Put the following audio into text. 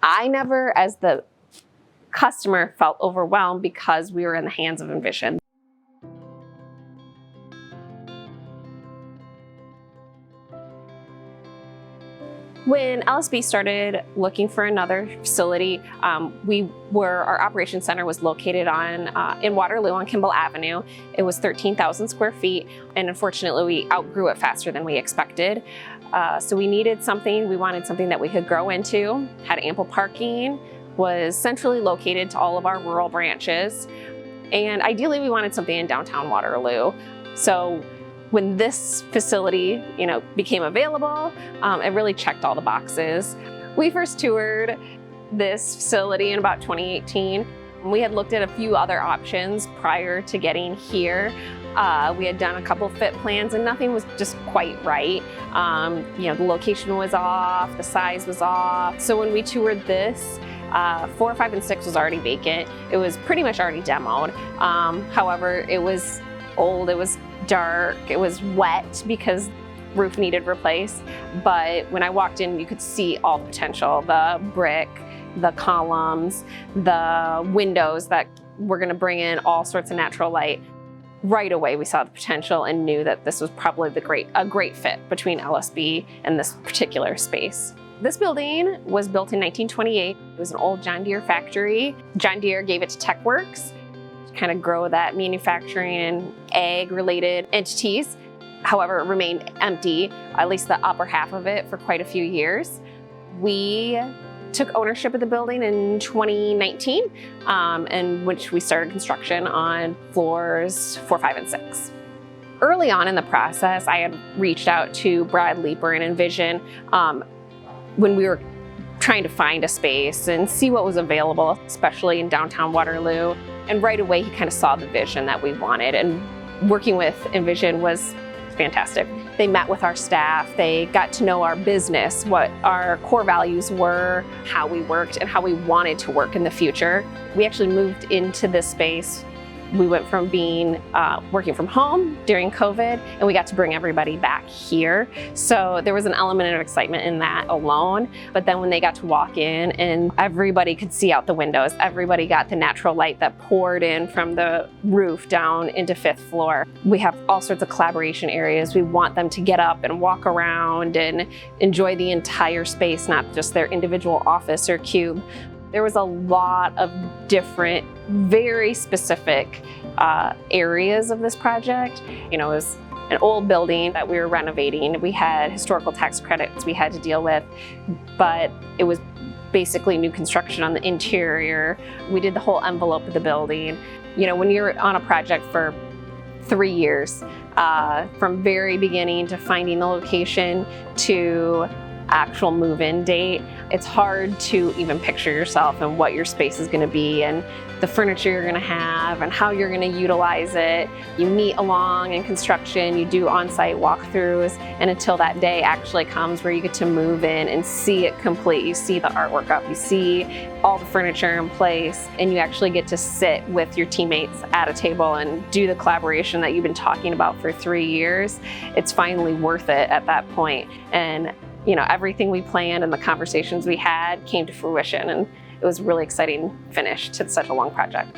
I never, as the customer, felt overwhelmed because we were in the hands of INVISION. When LSB started looking for another facility, our operations center was located in Waterloo on Kimball Avenue. It was 13,000 square feet, and unfortunately we outgrew it faster than we expected. So we wanted something that we could grow into, had ample parking, was centrally located to all of our rural branches, and ideally we wanted something in downtown Waterloo. So when this facility, became available, it really checked all the boxes. We first toured this facility in about 2018. We had looked at a few other options prior to getting here. We had done a couple fit plans and nothing was just quite right. The location was off, the size was off. So when we toured this, 4, 5, and 6 was already vacant. It was pretty much already demoed. However, it was old, it was dark, it was wet because roof needed replaced. But when I walked in, you could see all the potential, the brick, the columns, the windows that were gonna bring in all sorts of natural light. Right away, we saw the potential and knew that this was probably a great fit between LSB and this particular space. This building was built in 1928. It was an old John Deere factory. John Deere gave it to TechWorks to kind of grow that manufacturing and ag-related entities. However, it remained empty, at least the upper half of it, for quite a few years. We took ownership of the building in 2019, in which we started construction on floors 4, 5, and 6. Early on in the process, I had reached out to Brad Leeper and INVISION when we were trying to find a space and see what was available, especially in downtown Waterloo. And right away, he kind of saw the vision that we wanted, and working with INVISION was fantastic. They met with our staff, they got to know our business, what our core values were, how we worked, and how we wanted to work in the future. We actually moved into this space. We went from being working from home during COVID, and we got to bring everybody back here. So there was an element of excitement in that alone. But then when they got to walk in and everybody could see out the windows, everybody got the natural light that poured in from the roof down into 5th floor. We have all sorts of collaboration areas. We want them to get up and walk around and enjoy the entire space, not just their individual office or cube. There was a lot of different, very specific areas of this project. It was an old building that we were renovating. We had historical tax credits we had to deal with, but it was basically new construction on the interior. We did the whole envelope of the building. When you're on a project for 3 years, from very beginning to finding the location to actual move-in date, it's hard to even picture yourself and what your space is going to be and the furniture you're going to have and how you're going to utilize it. You meet along in construction, you do on-site walkthroughs, and until that day actually comes where you get to move in and see it complete. You see the artwork up, you see all the furniture in place, and you actually get to sit with your teammates at a table and do the collaboration that you've been talking about for 3 years. It's finally worth it at that point. And everything we planned and the conversations we had came to fruition, and it was a really exciting finish to such a long project.